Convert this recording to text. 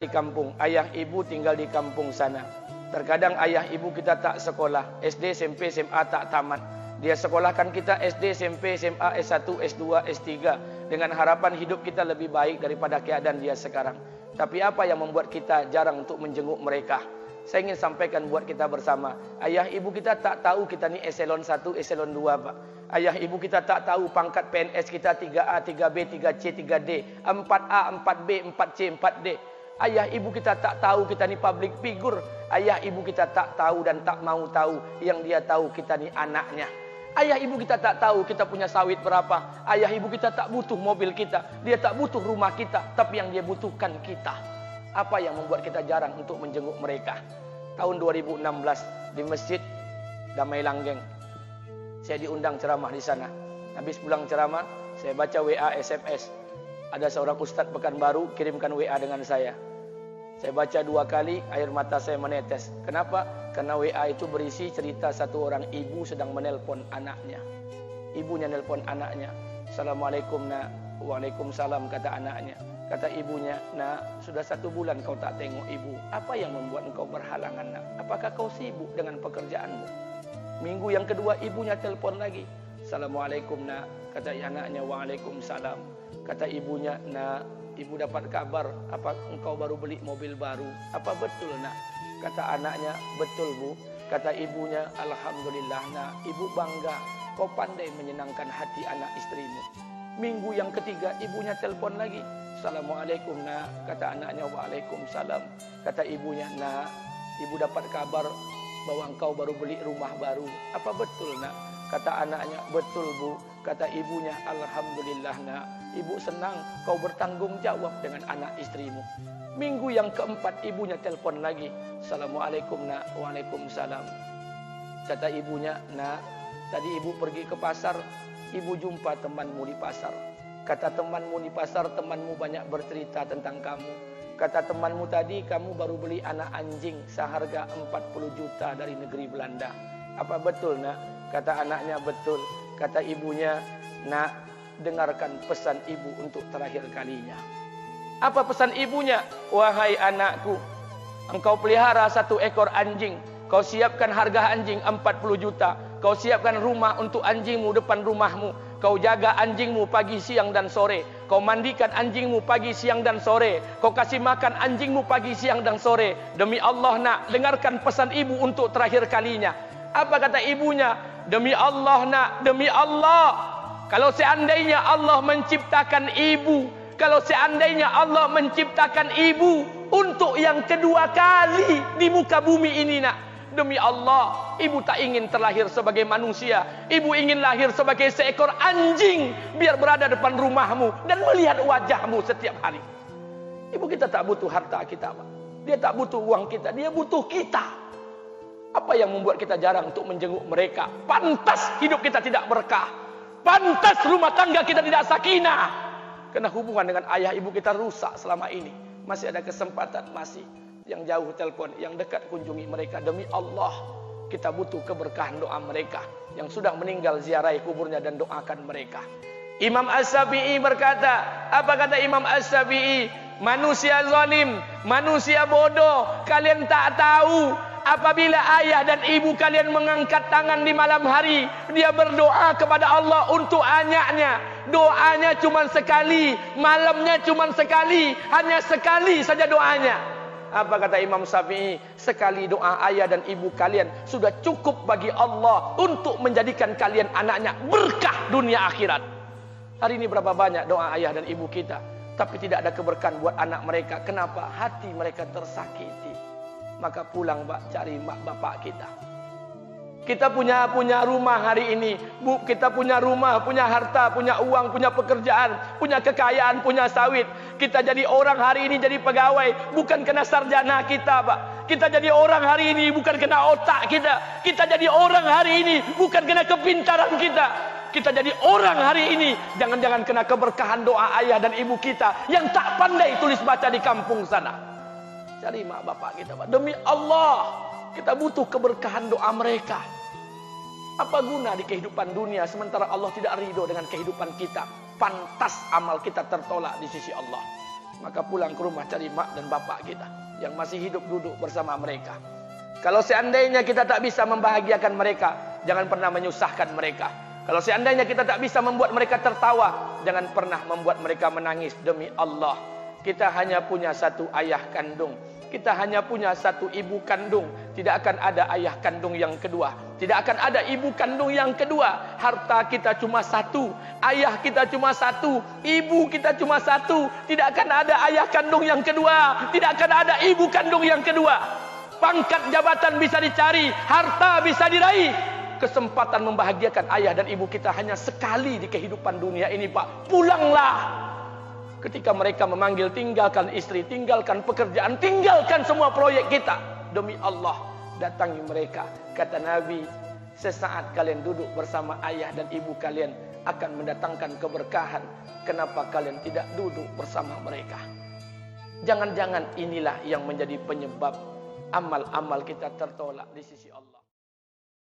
di kampung, ayah ibu tinggal di kampung sana. Terkadang ayah ibu kita tak sekolah, SD, SMP, SMA tak tamat. Dia sekolahkan kita SD, SMP, SMA, S1, S2, S3 dengan harapan hidup kita lebih baik daripada keadaan dia sekarang. Tapi apa yang membuat kita jarang untuk menjenguk mereka? Saya ingin sampaikan buat kita bersama. Ayah ibu kita tak tahu kita ni eselon 1, eselon 2, Pak. Ayah ibu kita tak tahu pangkat PNS kita 3A, 3B, 3C, 3D, 4A, 4B, 4C, 4D. Ayah ibu kita tak tahu kita ni public figure. Ayah ibu kita tak tahu dan tak mau tahu. Yang dia tahu kita ni anaknya. Ayah ibu kita tak tahu kita punya sawit berapa. Ayah ibu kita tak butuh mobil kita. Dia tak butuh rumah kita. Tapi yang dia butuhkan kita. Apa yang membuat kita jarang untuk menjenguk mereka? Tahun 2016 di Masjid Damai Langgeng, saya diundang ceramah di sana. Habis pulang ceramah, saya baca WA SMS. Ada seorang ustadz Pekanbaru kirimkan WA dengan saya. Saya baca 2 kali, air mata saya menetes. Kenapa? Karena WA itu berisi cerita satu orang ibu sedang menelpon anaknya. Ibunya nelpon anaknya. Assalamualaikum nak. Waalaikumsalam, kata anaknya. Kata ibunya, nak, sudah 1 bulan kau tak tengok ibu. Apa yang membuat engkau berhalangan, nak? Apakah kau sibuk dengan pekerjaanmu? Minggu yang kedua ibunya telpon lagi. Assalamualaikum nak. Kata anaknya, waalaikumsalam. Kata ibunya, nak, ibu dapat kabar apa engkau baru beli mobil baru. Apa betul nak? Kata anaknya, betul bu. Kata ibunya, alhamdulillah nak, ibu bangga. Kau pandai menyenangkan hati anak istrimu. Minggu yang ketiga ibunya telpon lagi. Assalamualaikum nak. Kata anaknya, waalaikumsalam. Kata ibunya, nak, ibu dapat kabar bahwa engkau baru beli rumah baru. Apa betul nak? Kata anaknya, betul bu. Kata ibunya, alhamdulillah nak, ibu senang kau bertanggung jawab dengan anak istrimu. Minggu yang keempat ibunya telpon lagi. Assalamualaikum nak. Waalaikumsalam. Kata ibunya, nak, tadi ibu pergi ke pasar, ibu jumpa temanmu di pasar. Kata temanmu di pasar, temanmu banyak bercerita tentang kamu. Kata temanmu tadi, kamu baru beli anak anjing seharga 40 juta dari negeri Belanda. Apa betul nak? Kata anaknya, betul. Kata ibunya, nak, dengarkan pesan ibu untuk terakhir kalinya. Apa pesan ibunya? Wahai anakku, engkau pelihara 1 ekor anjing. Kau siapkan harga anjing 40 juta. Kau siapkan rumah untuk anjingmu depan rumahmu. Kau jaga anjingmu pagi, siang dan sore. Kau mandikan anjingmu pagi, siang dan sore. Kau kasih makan anjingmu pagi, siang dan sore. Demi Allah nak, dengarkan pesan ibu untuk terakhir kalinya. Apa kata ibunya? Demi Allah nak, demi Allah. Kalau seandainya Allah menciptakan ibu, kalau seandainya Allah menciptakan ibu untuk yang kedua kali di muka bumi ini nak, demi Allah, ibu tak ingin terlahir sebagai manusia. Ibu ingin lahir sebagai seekor anjing, biar berada depan rumahmu dan melihat wajahmu setiap hari. Ibu kita tak butuh harta kita, Pak. Dia tak butuh uang kita, dia butuh kita. Apa yang membuat kita jarang untuk menjenguk mereka? Pantas hidup kita tidak berkah. Pantas rumah tangga kita tidak sakinah. Karena hubungan dengan ayah ibu kita rusak selama ini. Masih ada kesempatan, masih. Yang jauh telpon, yang dekat kunjungi mereka. Demi Allah, kita butuh keberkahan doa mereka. Yang sudah meninggal, ziarahi kuburnya dan doakan mereka. Imam As-Syafi'i berkata, apa kata Imam As-Syafi'i? Manusia zalim, manusia bodoh, kalian tak tahu apabila ayah dan ibu kalian mengangkat tangan di malam hari, dia berdoa kepada Allah untuk anaknya. Doanya cuma sekali, malamnya cuma sekali, hanya sekali saja doanya. Apa kata Imam Syafi'i? Sekali doa ayah dan ibu kalian sudah cukup bagi Allah untuk menjadikan kalian anaknya berkah dunia akhirat. Hari ini berapa banyak doa ayah dan ibu kita, tapi tidak ada keberkahan buat anak mereka. Kenapa? Hati mereka tersakiti. Maka pulang, Pak, cari mak bapak kita. Kita punya rumah hari ini, Bu, kita punya rumah, punya harta, punya uang, punya pekerjaan, punya kekayaan, punya sawit. Kita jadi orang hari ini jadi pegawai bukan kena sarjana kita, Pak. Kita jadi orang hari ini bukan kena otak kita. Kita jadi orang hari ini bukan kena kepintaran kita. Kita jadi orang hari ini jangan-jangan kena keberkahan doa ayah dan ibu kita yang tak pandai tulis baca di kampung sana. Cari mak bapak kita, Pak. Demi Allah, kita butuh keberkahan doa mereka. Apa guna di kehidupan dunia sementara Allah tidak ridho dengan kehidupan kita? Pantas amal kita tertolak di sisi Allah. maka pulang ke rumah cari mak dan bapak kita yang masih hidup, duduk bersama mereka. Kalau seandainya kita tak bisa membahagiakan mereka, jangan pernah menyusahkan mereka. Kalau seandainya kita tak bisa membuat mereka tertawa, jangan pernah membuat mereka menangis. Demi Allah, kita hanya punya satu ayah kandung, kita hanya punya satu ibu kandung. Tidak akan ada ayah kandung yang kedua, tidak akan ada ibu kandung yang kedua. Harta kita cuma satu, ayah kita cuma satu, ibu kita cuma satu. Tidak akan ada ayah kandung yang kedua, tidak akan ada ibu kandung yang kedua. Pangkat jabatan bisa dicari, harta bisa diraih, kesempatan membahagiakan ayah dan ibu kita hanya sekali di kehidupan dunia ini, Pak. Pulanglah. Ketika mereka memanggil, tinggalkan istri, tinggalkan pekerjaan, tinggalkan semua proyek kita. Demi Allah, datangi mereka. Kata Nabi, sesaat kalian duduk bersama ayah dan ibu kalian akan mendatangkan keberkahan. Kenapa kalian tidak duduk bersama mereka? Jangan-jangan inilah yang menjadi penyebab amal-amal kita tertolak di sisi Allah.